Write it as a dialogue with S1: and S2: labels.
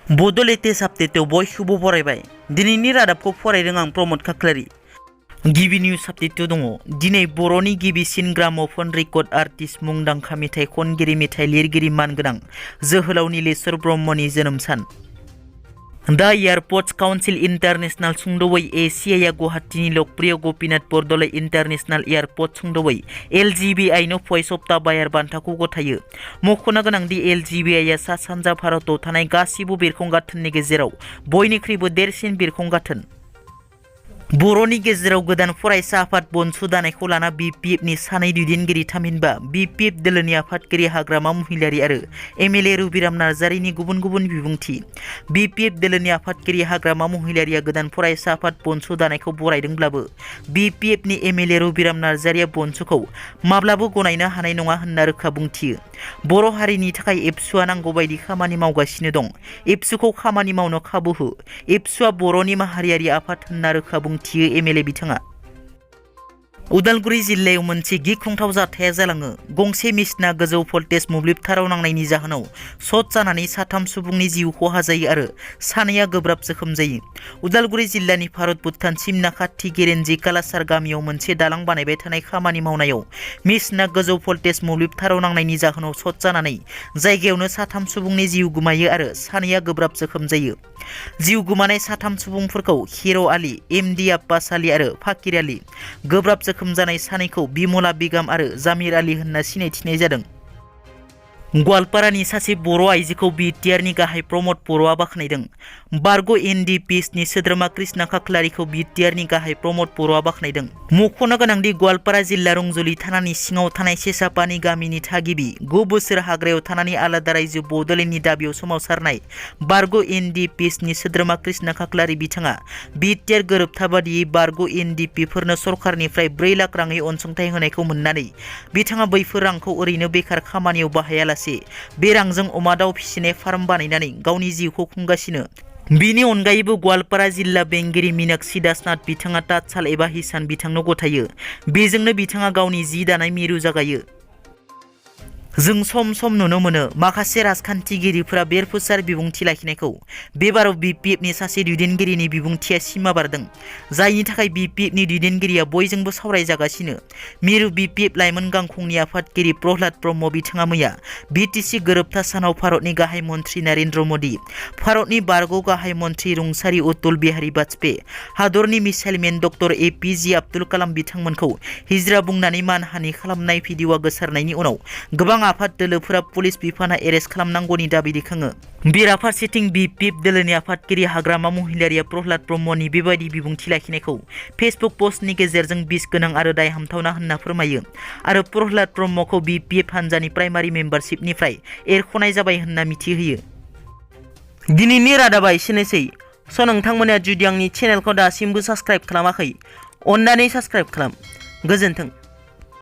S1: बड' लेटेस्ट आपडेटआव बयखौबो बरायबाय। दिनैनि रादाबखौ फरायदों आं प्रमद खाख्लारि। गिबि निउज आपडेटआव दङ। दिनै बर'नि गिबिसिन ग्राम'फन रेकर्ड आर्टिस्ट मुंदांखा मेथाइ खनगिरि मेथाइ लिरगिरि मानगोनां जोहोलाव नीलेश्वर ब्रह्मनि जोनोम सान। दा एयारपर्ट्स काउन्सिल इन्टारनेशनल सुंद'यै एसियाया गुवाहाटीनि लोकप्रिय गपिनाथ बरदलै इन्टारनेशनल एयारपर्ट सुंद'यै LGBI नो फय सप्ता बायार बान्थाखौ गथायो। मख'नो गोनांदि LGBI सा सानजा भारताव थानाय गासिबो बिरखं गाथोननि गेजेराव बयनिख्रुइबो देरसिन बिरखं गाथोन। बर'नि गेजेराव गोदान फरायसा आफाद बनसु दानायखौ लाना BPF नि सानै दैदेनगिरि थामहिनबा BPF दोलोनि आफादगिरि हाग्रामा महिलारि आरो MLA रुबिराम नार्जारिनि गुबुन गुबुन बिबुंथि। BPF दोलोनि आफादगिरि हाग्रामा महिलारिया गोदान फरायसा आफाद बनसु दानायखौ बरायदोंब्लाबो BPF नि MLA रुबिराम नार्जारिया बनसुखौ माब्लाबो गनायनो हानाय नङा होनना रोखा बुंथियो। बर' हारिनि थाखाय एबसुआ नांगौ बायदि खामानि मावगासिनो दं। एबसुखौ खामानि मावनो खाबु हो। एबसुआ बर'नि माहारियारि आफाद होनना रोखा बुंथियो MLA बिथाङा। उदालगुरि जिल्लायाव मोनसे गिख्रंथाव जाथाया जालाङो। गंसे मेसिना गोजौ भल्टेज मोब्लिब थाराव नांनायनि जाहोनाव शर्ट जानानै साथाम सुबुंनि जिउ खहा जायो आरो सानैया गोब्राब जोखोम जायो। उदालगुरि जिल्लानि भारत भुटान सिमना खाथि गेरेन्जि कालासार गामियाव मोनसे दालां बानायबाय थानाय खामानि मावनायाव मेसिना गोजौ भल्टेज मोब्लिब थाराव नांनायनि जाहोनाव शर्ट जानानै जायगायावनो साथाम सुबुंनि जिउ गोमायो आरो सानैया गोब्राब जोखोम जायो। जिउ गोमानाय साथाम सुबुंफोरखौ हिर' आली, MD आब्बास आली आरो फाकिर आली। गोब्राब जोखोम जानाय सानैखौ बिमला बेगम आरो जामिर आली होनना सिनायथिनाय जादों। गवालपारानि सासे बर' आइजोखौ BTRनि गाहाय प्रमद बर'आ बाख्नायदों। बारग' NDFB सोद्रोमा कृष्णा खाख्लारिखौ BTRनि गाहाय प्रमद बर'आ बाख्नायदों। मख'नो गोनांदि गवालपारा जिल्ला रंजली थानानि सिङाव थानाय सेसापानि गामिनि थागिबि 9 बोसोर हाग्रायाव थानानै आलादा रायजो बड'लेण्डनि दाबियाव सोमावसारनाय बारग' NDFB सोद्रोमा कृष्णा खाख्लारि बिथाङा BTR गोरोबथा बादियै बारग' NDFB-फोरनो सरकारनिफ्राय 4 लाख राङै अनसुंथाइ होनायखौ मोननानै बिथाङा बैफोर रांखौ ओरैनो बेखार खामानियाव बाहायालासे बे रांजों अमा दाउ फिसिनाय फार्म बानायनानै गावनि जिउखौ खुंगासिनो। बिनि अनगायैबो गवालपारा जिल्ला बेंगिरि मीनाक्षी दासनाथ बिथाङा तातसाल एबा हिसान बिथांनो गथायो। बेजोंनो बिथाङा गावनि जि दानाय मिरु जागायो। जों सम सम नुनो मोनो माखासे राजखान्थिगिरिफोरा बेरफुसार बिबुंथि लाखिनायखौ। बेबाराव BPF-नि सासे दैदेनगिरिनि बिबुंथिया सिमा बारदों, जायनि थाखाय BPF-नि दैदेनगिरिया बयजोंबो सावरायजागासिनो। मिरु BPF लाइमोन गांखंनि आफादगिरि प्रह्लाद ब्रह्म बिथाङा मैया BTC गोरोबथा सानाव भारतनि गाहाय मन्थ्रि नरेन्द्र मोदी, भारतनि बारग' गाहाय मन्थ्रि रुंसारि अटल बिहारी वाजपेयी, हादरनि मिसाइल मेन डक्टर APJ आब्दुल कालाम बिथांमोनखौ हिजरा बुंनानै मानहानि खालामनाय भिडिअ'आ गोसारनायनि उनाव गोबां आफाद दोलोफोरा पुलिस बिफाना एरेस्ट खालामनांगौनि दाबि दैखाङो। बेराफारसेथिं BPF दोलोनि आफादगिरि हाग्रामा महिलारिया प्रह्लाद ब्रह्मनि बेबायदि बिबुंथि लाखिनायखौ फेसबुक पस्टनि गेजेरजों बिस गोनां आरो दाय हामथावना होनना फोरमायो आरो प्रह्लाद ब्रह्मखौ BPF हानजानि प्राइमारि मेम्बारशिपनिफ्राय एरख'नाय जाबाय होनना मिथिहोयो। दिनैनि रादाबा एसेनोसै। नोंथांमोना जुदि आंनि चेनेलखौ दासिमबो साबस्क्राइब खालामाखै, अन्नानै साबस्क्राइब खालाम। गोजोन्थों।